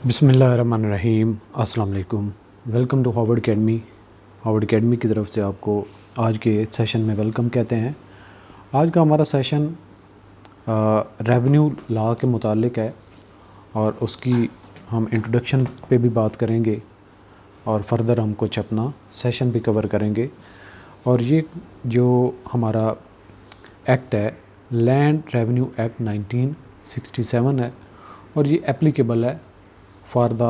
बिस्मिल्लाहिर्रहमानिर्रहीम। अस्सलाम वालेकुम। Welcome to Harvard academy. Harvard academy की तरफ से आपको आज के सेशन में वेलकम कहते हैं। आज का हमारा सेशन रेवेन्यू लॉ के मुतालिक है और उसकी हम इंट्रोडक्शन पे भी बात करेंगे और फर्दर हम कुछ अपना सेशन भी कवर करेंगे। और ये जो हमारा एक्ट है, लैंड रेवेन्यू एक्ट 1967 है और ये एप्लीकेबल है for the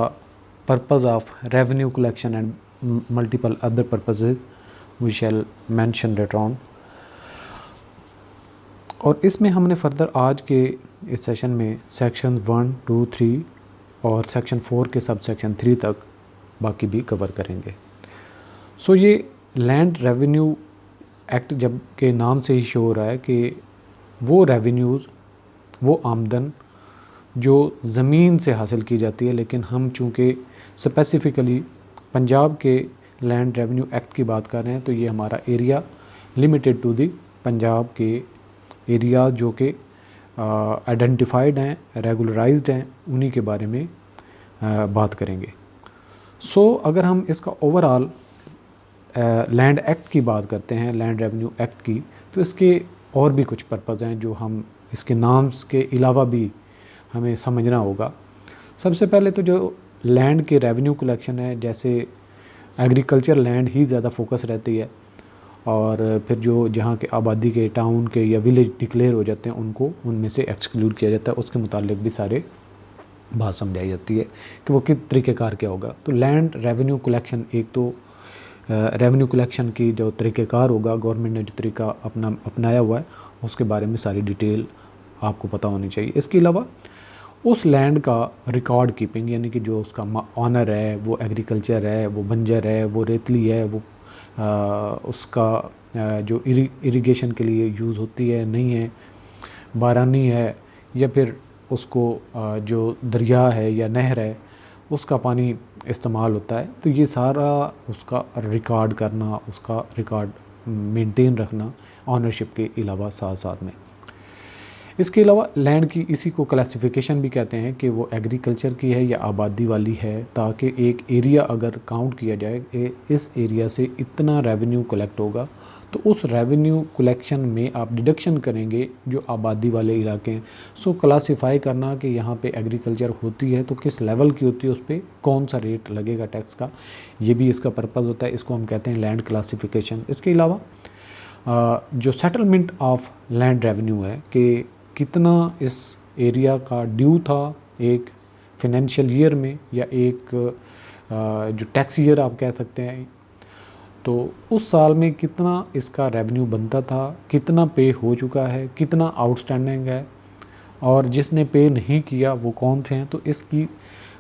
purpose of revenue collection and multiple other purposes we shall mention later on. और इसमें हमने फर्दर आज के इस सेशन में सेक्शन 1, 2, 3 और सेक्शन 4 के सब सेक्शन 3 तक बाकी भी कवर करेंगे। सो ये लैंड रेवेन्यू एक्ट जब के नाम से ही शो हो रहा है कि वो रेवेन्यूज़, वो आमदन जो ज़मीन से हासिल की जाती है, लेकिन हम चूँकि स्पेसिफ़िकली पंजाब के लैंड रेवेन्यू एक्ट की बात कर रहे हैं तो ये हमारा area limited to the Punjab के एरिया जो कि आइडेंटिफाइड हैं, रेगुलराइज्ड हैं, उन्हीं के बारे में बात करेंगे। सो अगर हम इसका ओवरऑल लैंड एक्ट की बात करते हैं, लैंड रेवेन्यू एक्ट की, तो इसके और भी कुछ पर्पज़ हैं जो हम इसके नाम्स के अलावा भी हमें समझना होगा। सबसे पहले तो जो लैंड के रेवेन्यू कलेक्शन है, जैसे एग्रीकल्चर लैंड ही ज़्यादा फोकस रहती है और फिर जो जहाँ के आबादी के, टाउन के या विलेज डिक्लेयर हो जाते हैं उनको उनमें से एक्सक्लूड किया जाता है। उसके मुतालिक भी सारे बात समझाई जाती है कि वो किस तरीक़ेकार क्या होगा। तो लैंड रेवेन्यू कलेक्शन, एक तो रेवेन्यू कलेक्शन की जो तरीक़ेकार होगा, गवर्नमेंट ने जो तरीका अपनाया हुआ है उसके बारे में सारी डिटेल आपको पता होनी चाहिए। इसके अलावा उस लैंड का रिकॉर्ड कीपिंग, यानी कि जो उसका ऑनर है, वो एग्रीकल्चर है, वो बंजर है, वो रेतली है, वो उसका जो इरिगेशन के लिए यूज़ होती है नहीं है, बारानी है, या फिर उसको जो दरिया है या नहर है उसका पानी इस्तेमाल होता है। तो ये सारा उसका रिकॉर्ड करना, उसका रिकॉर्ड मेंटेन रखना ऑनरशिप के अलावा साथ साथ में। इसके अलावा लैंड की इसी को क्लासिफिकेशन भी कहते हैं कि वो एग्रीकल्चर की है या आबादी वाली है, ताकि एक एरिया अगर काउंट किया जाए कि इस एरिया से इतना रेवेन्यू कलेक्ट होगा, तो उस रेवेन्यू कलेक्शन में आप डिडक्शन करेंगे जो आबादी वाले इलाके हैं। सो क्लासिफाई करना कि यहाँ पे एग्रीकल्चर होती है तो किस लेवल की होती है, उस पर कौन सा रेट लगेगा टैक्स का, ये भी इसका पर्पज़ होता है। इसको हम कहते हैं लैंड क्लासिफिकेशन। इसके अलावा जो सेटलमेंट ऑफ लैंड रेवेन्यू है कि कितना इस एरिया का ड्यू था एक फिनेंशियल ईयर में या एक जो टैक्स ईयर आप कह सकते हैं, तो उस साल में कितना इसका रेवेन्यू बनता था, कितना पे हो चुका है, कितना आउटस्टैंडिंग है, और जिसने पे नहीं किया वो कौन से हैं, तो इसकी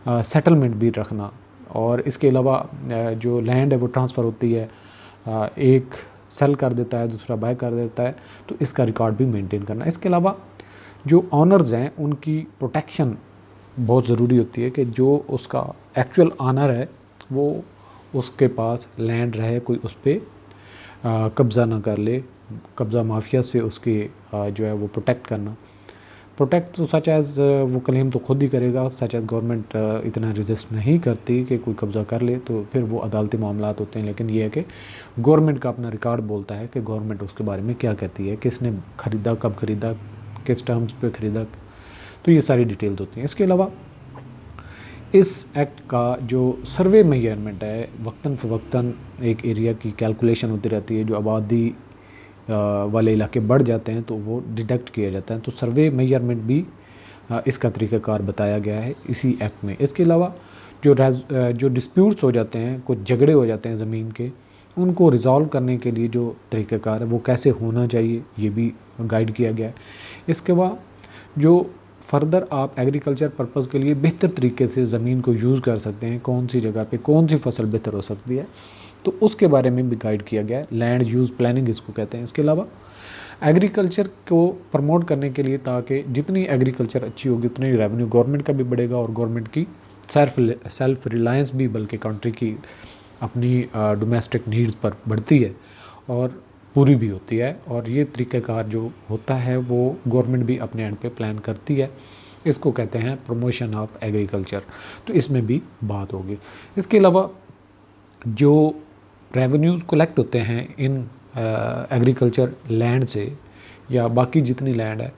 सेटलमेंट भी रखना। और इसके अलावा जो लैंड है वो ट्रांसफ़र होती है, एक सेल कर देता है, दूसरा बाय कर देता है, तो इसका रिकॉर्ड भी मेंटेन करना। इसके अलावा जो ऑनर्स हैं उनकी प्रोटेक्शन बहुत ज़रूरी होती है कि जो उसका एक्चुअल ऑनर है वो उसके पास लैंड रहे, कोई उस पर कब्ज़ा ना कर ले, कब्ज़ा माफिया से उसके जो है वो प्रोटेक्ट करना। प्रोटेक्ट तो सच एज़ वो क्लेम तो खुद ही करेगा, सच एज़ गवर्नमेंट इतना रेजिस्ट नहीं करती कि कोई कब्ज़ा कर ले, तो फिर वो अदालती मामलात होते हैं। लेकिन ये है कि गवर्नमेंट का अपना रिकॉर्ड बोलता है कि गवर्नमेंट उसके बारे में क्या कहती है, किसने ख़रीदा, कब ख़रीदा, किस टर्म्स पे ख़रीदा, तो ये सारी डिटेल्स होती हैं। इसके अलावा इस एक्ट का जो सर्वे मेजरमेंट है, वक्तन फ़वक्तन एक एरिया की कैलकुलेशन होती रहती है। जो आबादी वाले इलाके बढ़ जाते हैं तो वो डिडक्ट किया जाता है, तो सर्वे मेजरमेंट भी इसका तरीक़ाकार बताया गया है इसी एक्ट में। इसके अलावा जो डिस्प्यूट्स हो जाते हैं, कुछ झगड़े हो जाते हैं ज़मीन के, उनको रिज़ॉल्व करने के लिए जो तरीक़ाकार है वो कैसे होना चाहिए, ये भी गाइड किया गया है। इसके बाद जो फर्दर आप एग्रीकल्चर पर्पज़ के लिए बेहतर तरीके से ज़मीन को यूज़ कर सकते हैं, कौन सी जगह पे कौन सी फसल बेहतर हो सकती है, तो उसके बारे में भी गाइड किया गया है। लैंड यूज़ प्लानिंग इसको कहते हैं। इसके अलावा एग्रीकल्चर को प्रमोट करने के लिए, ताकि जितनी एग्रीकल्चर अच्छी होगी उतनी रेवेन्यू गवर्नमेंट का भी बढ़ेगा और गवर्नमेंट की सेल्फ रिलायंस भी, बल्कि कंट्री की अपनी डोमेस्टिक नीड्स पर बढ़ती है और पूरी भी होती है। और ये तरीक़ाकार जो होता है वो गवर्नमेंट भी अपने एंड पे प्लान करती है इसको कहते हैं प्रमोशन ऑफ एग्रीकल्चर, तो इसमें भी बात होगी। इसके अलावा जो रेवेन्यूज़ कलेक्ट होते हैं इन एग्रीकल्चर लैंड से या बाकी जितनी लैंड है,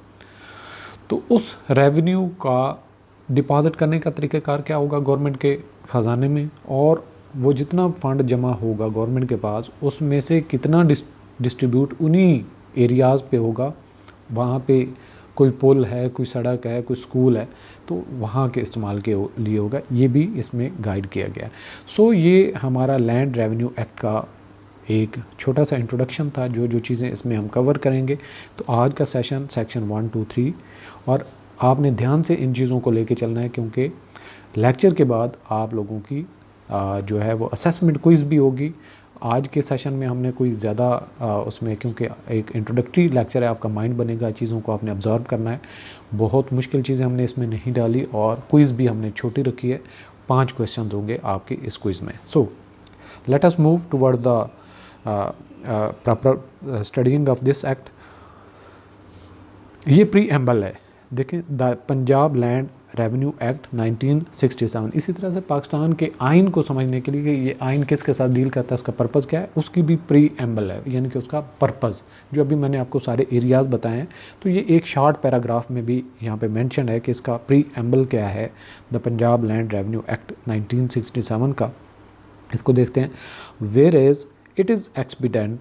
तो उस रेवेन्यू का डिपॉजिट करने का तरीक़ाकार क्या होगा गवर्नमेंट के ख़जाने में, और वो जितना फ़ंड जमा होगा गवर्नमेंट के पास उसमें से कितना डिस्ट्रीब्यूट उन्हीं एरियाज़ पे होगा। वहाँ पे कोई पुल है, कोई सड़क है, कोई स्कूल है, तो वहाँ के इस्तेमाल के लिए होगा। ये भी इसमें गाइड किया गया है। सो ये हमारा लैंड रेवेन्यू एक्ट का एक छोटा सा इंट्रोडक्शन था, जो जो चीज़ें इसमें हम कवर करेंगे। तो आज का सेशन सेक्शन 1, 2, 3, और आपने ध्यान से इन चीज़ों को लेके चलना है, क्योंकि लेक्चर के बाद आप लोगों की जो है वो असेसमेंट क्विज़ भी होगी। आज के सेशन में हमने कोई ज़्यादा उसमें, क्योंकि एक इंट्रोडक्टरी लेक्चर है, आपका माइंड बनेगा, चीज़ों को आपने ऑब्जर्व करना है। बहुत मुश्किल चीज़ें हमने इसमें नहीं डाली, और क्विज़ भी हमने छोटी रखी है। 5 क्वेश्चन होंगे आपके इस क्विज़ में। So let us move toward the proper studying of this act. ये प्रीएम्बल है, देखें, the Punjab land revenue act 1967। इसी तरह से पाकिस्तान के आइन को समझने के लिए कि ये आइन किसके साथ डील करता है, उसका पर्पज़ क्या है, उसकी भी प्रीएम्बल है, यानी कि उसका पर्पज़ जो अभी मैंने आपको सारे एरियाज़ बताए हैं। तो ये एक शॉर्ट पैराग्राफ में भी यहाँ पे मेंशन है कि इसका प्रीएम्बल क्या है the Punjab land revenue act 1967 का। इसको देखते हैं। Where is it is expedient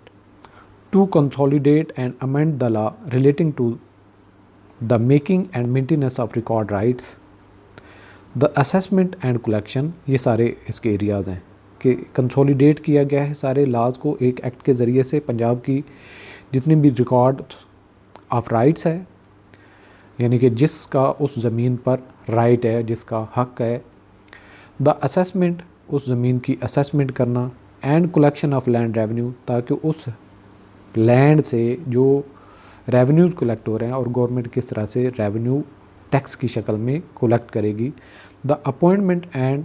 to consolidate and amend the law relating to the making and maintenance of record rights, the assessment and collection, ये सारे इसके एरियाज़ हैं कि कंसोलिडेट किया गया है सारे लॉज को एक एक्ट के ज़रिए से। पंजाब की जितनी भी रिकॉर्ड ऑफ राइट्स है, यानी कि जिसका उस ज़मीन पर राइट है, जिसका हक है। द असेसमेंट, उस ज़मीन की असेसमेंट करना। And collection of land revenue, ताकि उस लैंड से जो रेवेन्यूज़ कलेक्ट हो रहे हैं और गवर्नमेंट किस तरह से रेवेन्यू टैक्स की शक्ल में कलेक्ट करेगी। The appointment and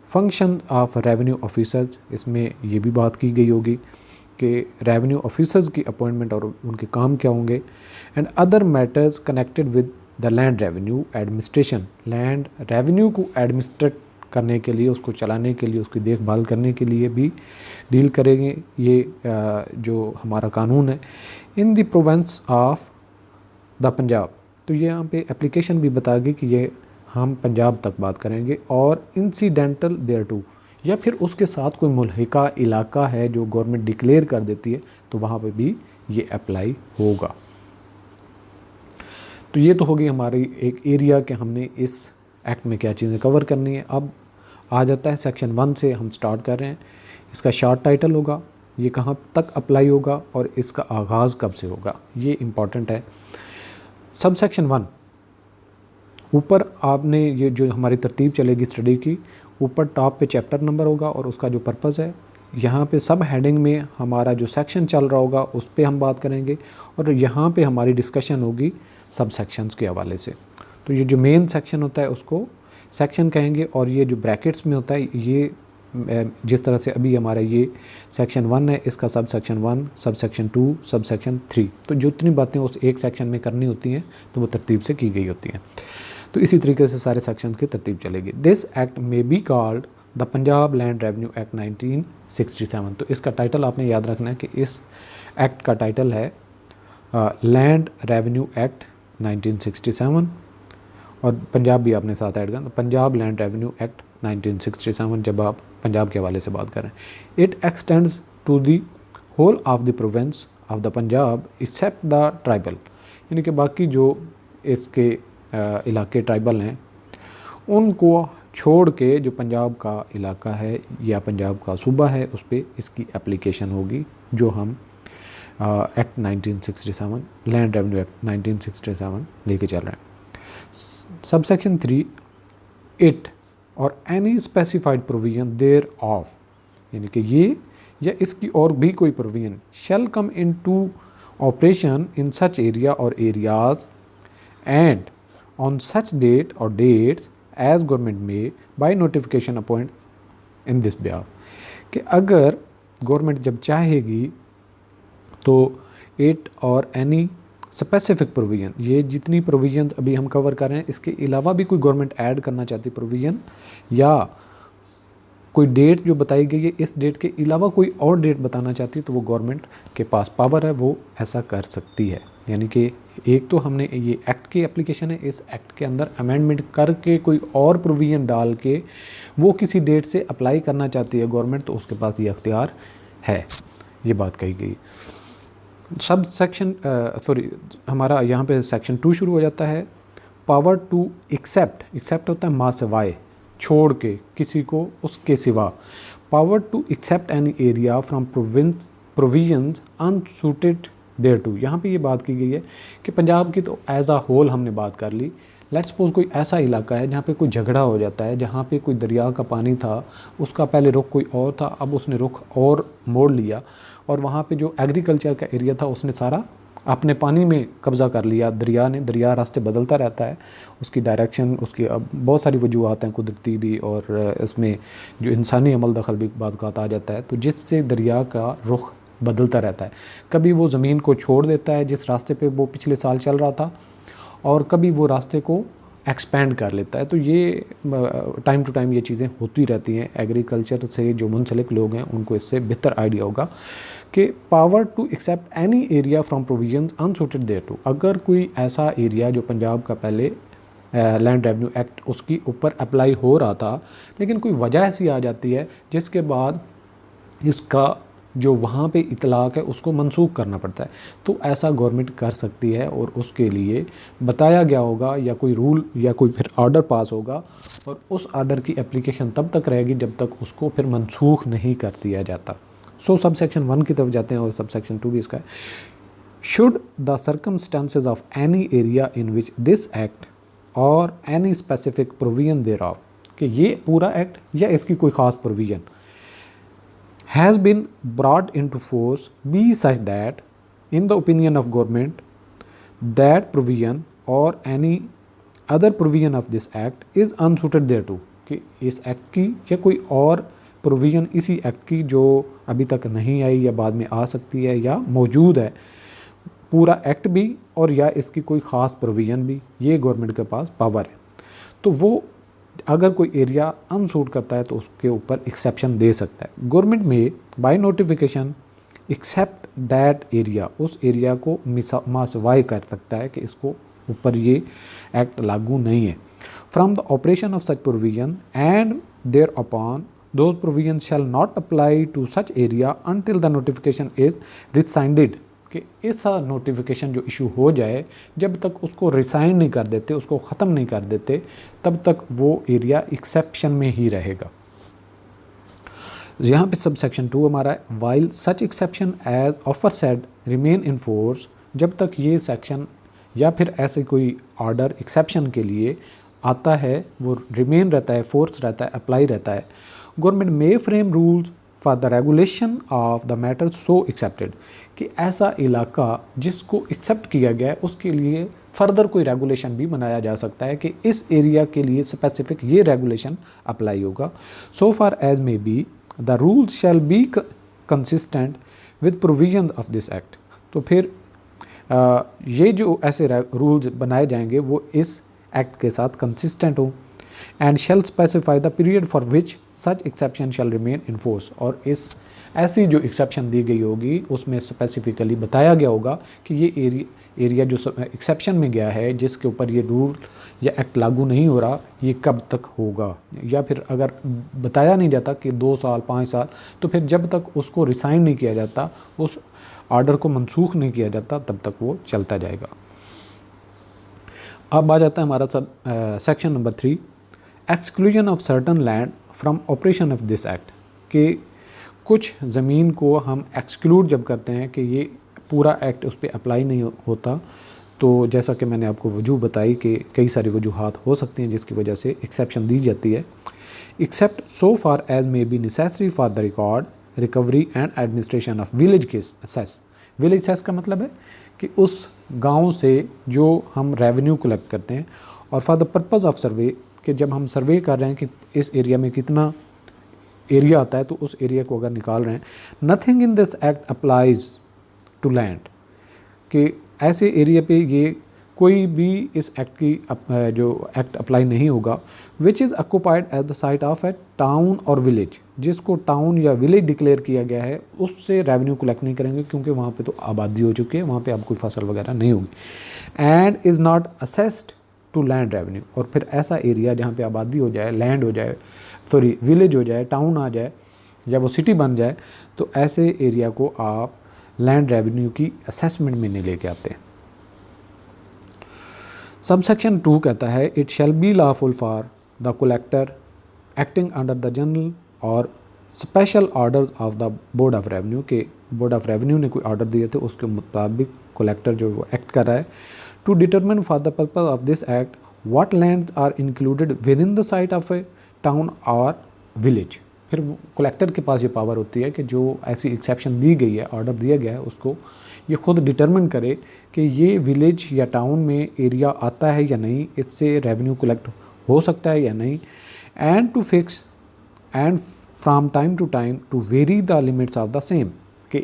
function of revenue officers, इसमें ये भी बात की गई होगी कि रेवेन्यू ऑफिसर्स की अपॉइंटमेंट और उनके काम क्या होंगे। And other matters connected with the land revenue administration, land revenue को एडमिनिस्ट्रेट करने के लिए, उसको चलाने के लिए, उसकी देखभाल करने के लिए भी डील करेंगे ये जो हमारा कानून है। In the province of the Punjab, तो ये यहाँ पे एप्लीकेशन भी बता गई कि ये हम पंजाब तक बात करेंगे। और इंसिडेंटल देयर टू, या फिर उसके साथ कोई मुल्हिका इलाका है जो गवर्नमेंट डिक्लेयर कर देती है, तो वहाँ पे भी ये अप्लाई होगा। तो ये तो होगी हमारी एक एरिया कि हमने इस एक्ट में क्या चीज़ें कवर करनी है। अब आ जाता है सेक्शन 1 से हम स्टार्ट कर रहे हैं। इसका शॉर्ट टाइटल होगा, ये कहाँ तक अप्लाई होगा और इसका आगाज़ कब से होगा, ये इम्पॉर्टेंट है। सब सेक्शन 1, ऊपर आपने ये जो हमारी तरतीब चलेगी स्टडी की, ऊपर टॉप पे चैप्टर नंबर होगा और उसका जो पर्पज़ है। यहाँ पे सब हेडिंग में हमारा जो सेक्शन चल रहा होगा उस पर हम बात करेंगे, और यहाँ पे हमारी डिस्कशन होगी सब सेक्शंस के हवाले से। तो ये जो मेन सेक्शन होता है उसको सेक्शन कहेंगे, और ये जो ब्रैकेट्स में होता है, ये जिस तरह से अभी हमारा ये सेक्शन 1 है, इसका sub section 1, sub section 2, sub section 3। तो जितनी बातें उस एक सेक्शन में करनी होती हैं तो वो तरतीब से की गई होती हैं। तो इसी तरीके से सारे सेक्शंस की तरतीब चलेगी। This act may be called the Punjab land revenue act 1967। तो इसका टाइटल आपने याद रखना है कि इस एक्ट का टाइटल है लैंड रेवेन्यू एक्ट 1967, और पंजाब भी आपने साथ ऐड करना, पंजाब लैंड रेवेन्यू एक्ट 1967 जब आप पंजाब के हवाले से बात करें। It extends to the whole of the province of the Punjab except the tribal, यानी कि बाकी जो इसके इलाके ट्राइबल हैं उनको छोड़ के जो पंजाब का इलाका है या पंजाब का सूबा है उस पर इसकी एप्लीकेशन होगी, जो हम एक्ट 1967 लैंड रेवेन्यू एक्ट 1967 लेके चल रहे हैं। Subsection 3, it or any specified provision thereof, यानी कि ये या इसकी और भी कोई provision shall come into operation in such area or areas and on such date or dates as government में by notification appoint in this behalf, कि अगर गवर्नमेंट जब चाहेगी तो it or any specific provision, ये जितनी provision अभी हम कवर कर रहे हैं इसके अलावा भी कोई गवर्नमेंट ऐड करना चाहती प्रोविज़न या कोई डेट जो बताई गई है इस डेट के अलावा कोई और डेट बताना चाहती है तो वो गवर्नमेंट के पास पावर है, वो ऐसा कर सकती है। यानी कि एक तो हमने ये एक्ट की एप्लीकेशन है, इस एक्ट के अंदर अमेंडमेंट करके कोई और प्रोविज़न डाल के वो किसी डेट से अप्लाई करना चाहती है गवर्नमेंट, तो उसके पास ये अख्तियार है, ये बात कही गई। सब सेक्शन हमारा यहाँ पे सेक्शन 2 शुरू हो जाता है। पावर टू एक्सेप्ट होता है मा सिवाय, छोड़ के, किसी को उसके सिवा। Power to except any area from provisions unsuited thereto, यहाँ पे ये बात की गई है कि पंजाब की तो एज आ होल हमने बात कर ली। लेट्स सपोज कोई ऐसा इलाका है जहाँ पे कोई झगड़ा हो जाता है, जहाँ पे कोई दरिया का पानी था, उसका पहले रुख कोई और था, अब उसने रुख और मोड़ लिया और वहाँ पे जो एग्रीकल्चर का एरिया था उसने सारा अपने पानी में कब्ज़ा कर लिया दरिया ने। दरिया रास्ते बदलता रहता है, उसकी डायरेक्शन, उसकी अब बहुत सारी वजूहत हैं कुदरती भी, और इसमें जो इंसानी अमल दखल भी बात आ जाता है, तो जिससे दरिया का रुख बदलता रहता है। कभी वो ज़मीन को छोड़ देता है जिस रास्ते पे वो पिछले साल चल रहा था, और कभी वो रास्ते को एक्सपेंड कर लेता है। तो ये टाइम टू टाइम ये चीज़ें होती रहती हैं। एग्रीकल्चर से जो मुंसलिक लोग हैं उनको इससे बेहतर आइडिया होगा कि power to except any area from provisions unsuited thereto, अगर कोई ऐसा एरिया जो पंजाब का पहले लैंड रेवेन्यू एक्ट उसकी ऊपर अप्लाई हो रहा था, लेकिन कोई वजह ऐसी आ जाती है जिसके बाद इसका जो वहाँ पे इतलाक़ है उसको मनसूख करना पड़ता है, तो ऐसा गवर्नमेंट कर सकती है। और उसके लिए बताया गया होगा या कोई रूल या कोई फिर ऑर्डर पास होगा, और उस ऑर्डर की एप्लीकेशन तब तक रहेगी जब तक उसको फिर मनसूख नहीं कर दिया जाता। सो सब सेक्शन 1 की तरफ जाते हैं और सब सेक्शन 2 भी इसका है। Should the circumstances of any area in which this act or any specific provision thereof, कि ये पूरा एक्ट या इसकी कोई ख़ास provision has been brought into force be such that in the opinion of government that provision or any other provision of this act is unsuited thereto, कि इस act की या कोई और प्रोविज़न इसी एक्ट की जो अभी तक नहीं आई या बाद में आ सकती है या मौजूद है, पूरा एक्ट भी और या इसकी कोई ख़ास प्रोविज़न भी, ये गवर्नमेंट के पास पावर है। तो वो अगर कोई एरिया अनसूट करता है तो उसके ऊपर एक्सेप्शन दे सकता है। गवर्नमेंट में by notification except that area, उस एरिया को मासवाई कर सकता है कि इसको ऊपर ये एक्ट लागू नहीं है। From the operation of such provision and there upon those provision shall not apply to such area until the notification is rescinded, कि इस नोटिफिकेशन जो इशू हो जाए जब तक उसको रिसाइन नहीं कर देते, उसको ख़त्म नहीं कर देते, तब तक वो एरिया एक्सेप्शन में ही रहेगा। यहाँ पे सब सेक्शन 2 हमारा है। While such exception as aforesaid remain in force, जब तक ये सेक्शन या फिर ऐसे कोई ऑर्डर एक्सेप्शन के लिए आता है वो रिमेन रहता है, फोर्स रहता है, अप्लाई रहता है। Government may frame rules for the regulation of the matter so accepted, कि ऐसा इलाका जिसको एक्सेप्ट किया गया है उसके लिए फर्दर कोई रेगुलेशन भी बनाया जा सकता है कि इस एरिया के लिए स्पेसिफिक ये रेगुलेशन अप्लाई होगा। So far as may be the rules shall be consistent with provision of this act, तो फिर ये जो ऐसे रूल्स बनाए जाएंगे वो इस एक्ट के साथ कंसिस्टेंट हो। And shall specify the period for which such exception shall remain in force, और इस ऐसी जो एक्सेप्शन दी गई होगी उसमें स्पेसिफिकली बताया गया होगा कि ये एरिया जो एक्सेप्शन में गया है जिसके ऊपर ये रूल या एक्ट लागू नहीं हो रहा, ये कब तक होगा। या फिर अगर बताया नहीं जाता कि 2 साल 5 साल, तो फिर जब तक उसको रिसाइन नहीं किया जाता, उस ऑर्डर को मनसूख नहीं किया जाता, तब तक वो चलता जाएगा। अब आ जाता है हमारा sub section number 3, exclusion of certain land from operation of this act, कि कुछ ज़मीन को हम एक्सक्लूड जब करते हैं कि ये पूरा एक्ट उस पर अप्लाई नहीं होता, तो जैसा कि मैंने आपको वजूह बताई कि कई सारी वजूहात हो सकती हैं जिसकी वजह से एक्सेप्शन दी जाती है। Except so far as may be necessary for the record recovery and administration of village के सेस। विलेज सेस का मतलब है कि उस गांव से जो हम रेवेन्यू कलेक्ट करते हैं, और फॉर द पर्पज़ ऑफ सर्वे, कि जब हम सर्वे कर रहे हैं कि इस एरिया में कितना एरिया आता है तो उस एरिया को अगर निकाल रहे हैं। Nothing in this act applies to land, कि ऐसे एरिया पे ये कोई भी इस एक्ट की जो एक्ट अप्लाई नहीं होगा। Which is occupied at the site of a town or village, जिसको टाउन या विलेज डिक्लेयर किया गया है उससे रेवेन्यू कलेक्ट नहीं करेंगे, क्योंकि वहाँ पे तो आबादी हो चुकी है, वहाँ पे अब कोई फसल वगैरह नहीं होगी। And is not assessed to land revenue, और फिर ऐसा एरिया जहाँ पे आबादी हो जाए, लैंड हो जाए, सॉरी विलेज हो जाए, टाउन आ जाए या वो सिटी बन जाए, तो ऐसे एरिया को आप लैंड रेवेन्यू की असेसमेंट में नहीं लेके आते। सबसेक्शन 2 कहता है it shall be lawful for the collector acting under the general or special orders of the board of revenue, के बोर्ड ऑफ रेवेन्यू ने कोई ऑर्डर दिए थे उसके मुताबिक कलेक्टर जो वो एक्ट कर रहा है, to determine for the purpose of this act what lands are included within the site of a town or village. फिर कलेक्टर के पास ये पावर होती है कि जो ऐसी एक्सेप्शन दी गई है, ऑर्डर दिया गया है, उसको ये खुद डिटरमिन करे कि ये विलेज या टाउन में एरिया आता है या नहीं, इससे रेवेन्यू कलेक्ट हो सकता है या नहीं, and to fix and from time to time to vary the limits of the same. कि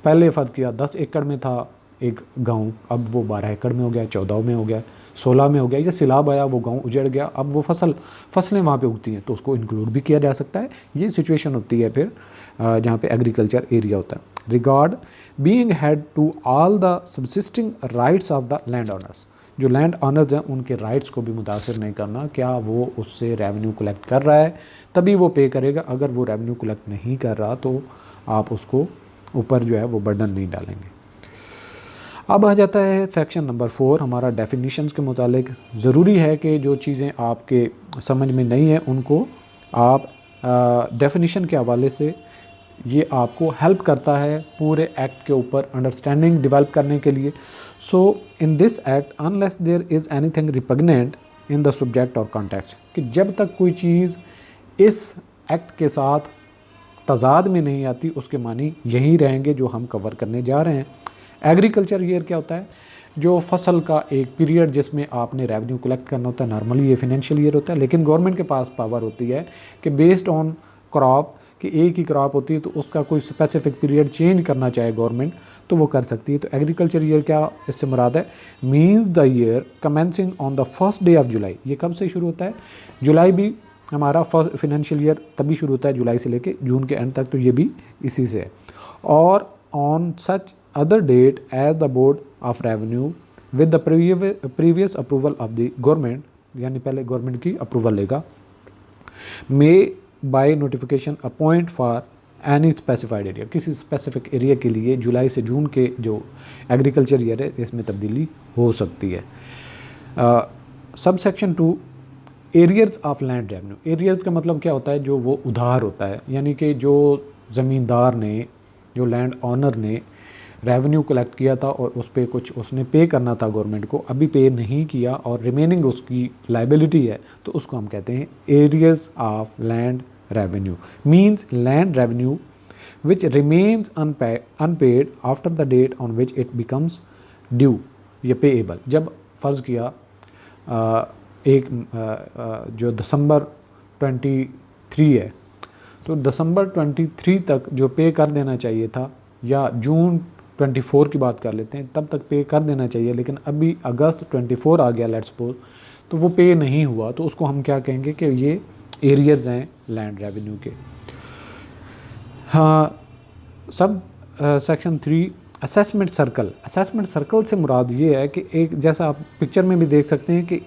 पहले फ़र्ज़ किया 10 एकड़ में था एक गांव, अब वो 12 एकड़ में हो गया, 14 में हो गया, 16 में हो गया, या सिलाब आया वो गांव उजड़ गया, अब वो फसलें वहाँ पे उगती हैं तो उसको इंक्लूड भी किया जा सकता है। ये सिचुएशन होती है फिर जहाँ पे एग्रीकल्चर एरिया होता है। Regard being had to all the subsisting rights of the land owners, जो लैंड ऑनर्स हैं उनके राइट्स को भी मुतासर नहीं करना, क्या वो उससे रेवेन्यू कलेक्ट कर रहा है तभी वो पे करेगा, अगर वो रेवेन्यू कलेक्ट नहीं कर रहा तो आप उसको ऊपर जो है वो बर्डन नहीं डालेंगे। अब आ जाता है सेक्शन नंबर 4 हमारा डेफिनीशंस के मुतालिक। ज़रूरी है कि जो चीज़ें आपके समझ में नहीं हैं उनको आप डेफिनीशन के हवाले से, ये आपको हेल्प करता है पूरे एक्ट के ऊपर अंडरस्टैंडिंग डेवलप करने के लिए। So in this act unless there is anything repugnant in the subject or context, कि जब तक कोई चीज़ इस एक्ट के साथ तजाद में नहीं आती उसके मानी यही रहेंगे जो हम कवर करने जा रहे हैं। एग्रीकल्चर ईयर क्या होता है, जो फसल का एक पीरियड जिसमें आपने रेवेन्यू कलेक्ट करना होता है, नॉर्मली ये फिनेंशियल ईयर होता है, लेकिन गवर्नमेंट के पास पावर होती है कि बेस्ड ऑन क्रॉप, कि एक ही क्रॉप होती है तो उसका कोई स्पेसिफिक पीरियड चेंज करना चाहे गवर्नमेंट तो वो कर सकती है। तो एग्रीकल्चर ईयर क्या इससे मुराद है, means the year commencing on the first day of July. ये कब से शुरू होता है, जुलाई भी हमारा फर्स्ट फिनेंशियल ईयर तभी शुरू होता है जुलाई से लेके जून के एंड तक, तो ये भी इसी से है। Or on such other date as the board of revenue with the previous approval of the government, यानी पहले गवर्नमेंट की अप्रूवल लेगा, may by notification appoint for any specified area, किसी स्पेसिफिक एरिया के लिए जुलाई से जून के जो एग्रीकल्चर ईयर है इसमें तब्दीली हो सकती है। Sub section 2 arrears of land revenue. Arrears का मतलब क्या होता है, जो वो उधार होता है, यानी कि जो ज़मींदार ने, जो लैंड ऑनर ने रेवेन्यू कलेक्ट किया था और उस पर कुछ उसने पे करना था गवर्नमेंट को, अभी पे नहीं किया और रिमेनिंग उसकी लाइबिलिटी है, तो उसको हम कहते हैं arrears of land revenue. Means land revenue which remains unpaid after the date on which it becomes due या पेएबल। जब फ़र्ज़ किया जो दिसंबर 23 है, तो दिसंबर 23 तक जो पे कर देना चाहिए था, या जून 24 की बात कर लेते हैं, तब तक पे कर देना चाहिए, लेकिन अभी अगस्त 24 आ गया लेट्स सपोज, तो वो पे नहीं हुआ, तो उसको हम क्या कहेंगे कि ये एरियर्स हैं लैंड रेवेन्यू के। हाँ, sub section 3 assessment circle. Assessment circle से मुराद ये है कि एक, जैसा आप पिक्चर में भी देख सकते हैं कि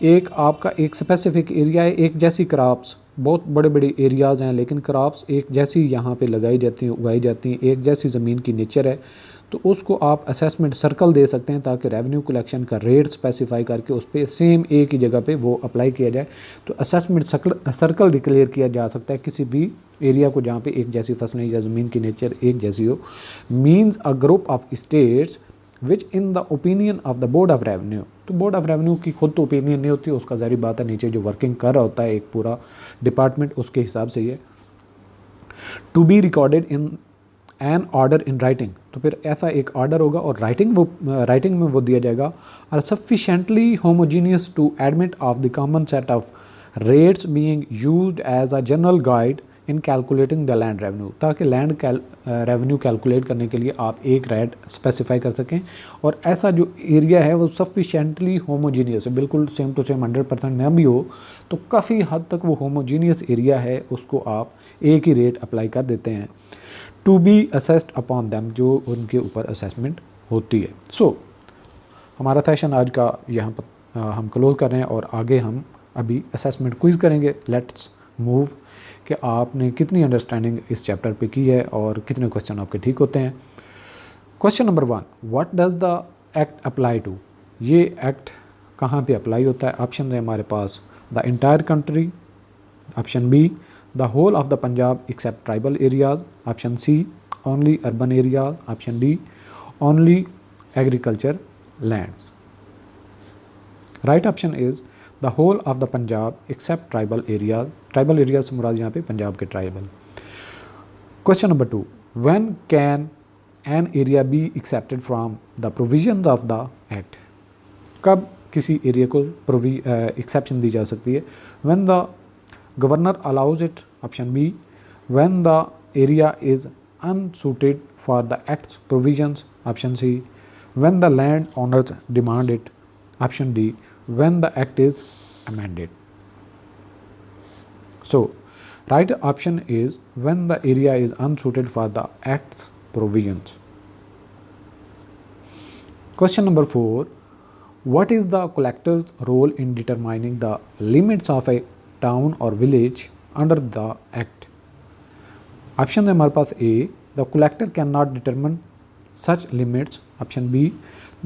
एक आपका एक स्पेसिफिक एरिया है, एक जैसी क्रॉप्स, बहुत बड़े बड़े एरियाज़ हैं लेकिन क्रॉप्स एक जैसी यहाँ पे लगाई जाती हैं, उगाई जाती हैं, एक जैसी ज़मीन की नेचर है, तो उसको आप असेसमेंट सर्कल दे सकते हैं ताकि रेवेन्यू कलेक्शन का रेट स्पेसिफाई करके उस पर सेम एक ही जगह पे वो अप्लाई किया जाए। तो असेसमेंट सर्कल डिक्लेयर किया जा सकता है किसी भी एरिया को जहाँ पे एक जैसी फसलें या ज़मीन की नेचर एक जैसी हो। Means a group of states which in the opinion of the board of revenue. तो बोर्ड ऑफ रेवेन्यू की खुद तो ओपिनियन नहीं होती, उसका ज़ाहिर बात है नीचे जो वर्किंग कर रहा होता है एक पूरा डिपार्टमेंट, उसके हिसाब से ये to be recorded in an order in writing. तो फिर ऐसा एक ऑर्डर होगा और राइटिंग में वो दिया जाएगा। और sufficiently homogeneous to admit of the common set of rates being used as a general guide in calculating the land revenue, ताकि लैंड रेवेन्यू कैलकुलेट करने के लिए आप एक रेट स्पेसिफाई कर सकें और ऐसा जो एरिया है वो सफिशेंटली होमोजीनियस है, बिल्कुल सेम टू सेम 100% ना भी हो तो काफ़ी हद तक वो होमोजीनियस एरिया है, उसको आप एक ही रेट अप्लाई कर देते हैं to be assessed upon them, जो उनके ऊपर असेसमेंट होती है। सो हमारा सेशन आज का यहाँ पर हम क्लोज कर रहे हैं और आगे हम अभी असेसमेंट क्विज़ करेंगे। लेट्स मूव कि आपने कितनी अंडरस्टैंडिंग इस चैप्टर पे की है और कितने क्वेश्चन आपके ठीक होते हैं। Question number 1, what does the act apply to? ये एक्ट कहाँ पे अप्लाई होता है? ऑप्शन है हमारे पास the entire country, option B the whole of the Punjab except tribal areas, option C only urban areas, option D only agriculture lands. Right option is the whole of the Punjab except tribal areas. Tribal areas से मुराद यहाँ पे पंजाब के tribal. Question number 2, when can an area be excepted from the provisions of the act? कब किसी area को exception दी जा सकती है? When the governor allows it, option B when the area is unsuited for the act's provisions, option C when the land owners demand it, option D when the act is amended. So right option is when the area is unsuited for the act's provisions. Question number 4, what is the collector's role in determining the limits of a town or village under the act? Option है हमारे पास A, the collector cannot determine such limits, option B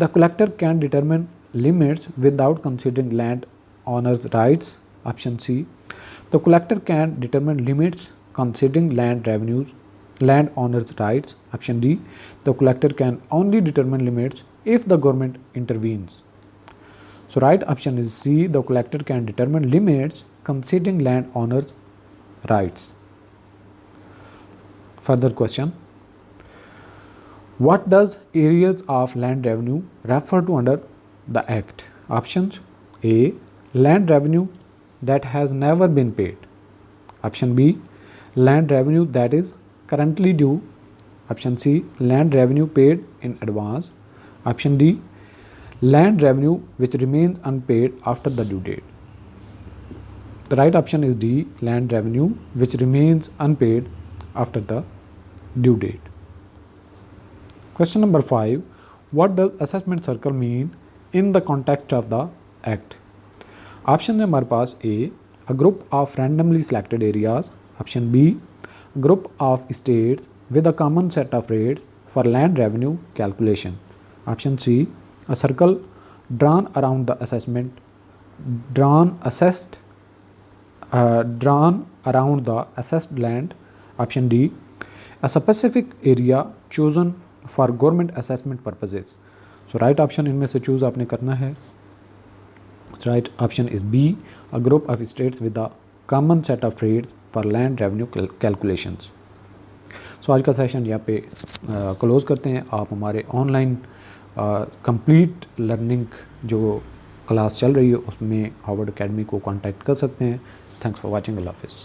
the collector can determine limits without considering land owners rights, option C the collector can determine limits considering land owners rights, option D the collector can only determine limits if the government intervenes. So right option is C, the collector can determine limits considering land owners rights. Further question, what does areas of land revenue refer to under the act? Options A, land revenue that has never been paid, option B land revenue that is currently due, option C land revenue paid in advance, option D land revenue which remains unpaid after the due date. The right option is D, land revenue which remains unpaid after the due date. Question number 5, what does assessment circle mean in the context of the act? Option है हमारे पास A, a group of randomly selected areas, option B a group of states with a common set of rates for land revenue calculation, option C a circle drawn around the around the assessed land, option D a specific area chosen for government assessment purposes. So right option इनमें से choose आपने करना है। Right option is B, a group of states with a common set of trades for land revenue calculations. So आज का session यहाँ पे close करते हैं। आप हमारे ऑनलाइन कंप्लीट लर्निंग जो क्लास चल रही है उसमें हार्वर्ड एकेडमी को कांटेक्ट कर सकते हैं। Thanks for watching. अल्लाह हाफिज़।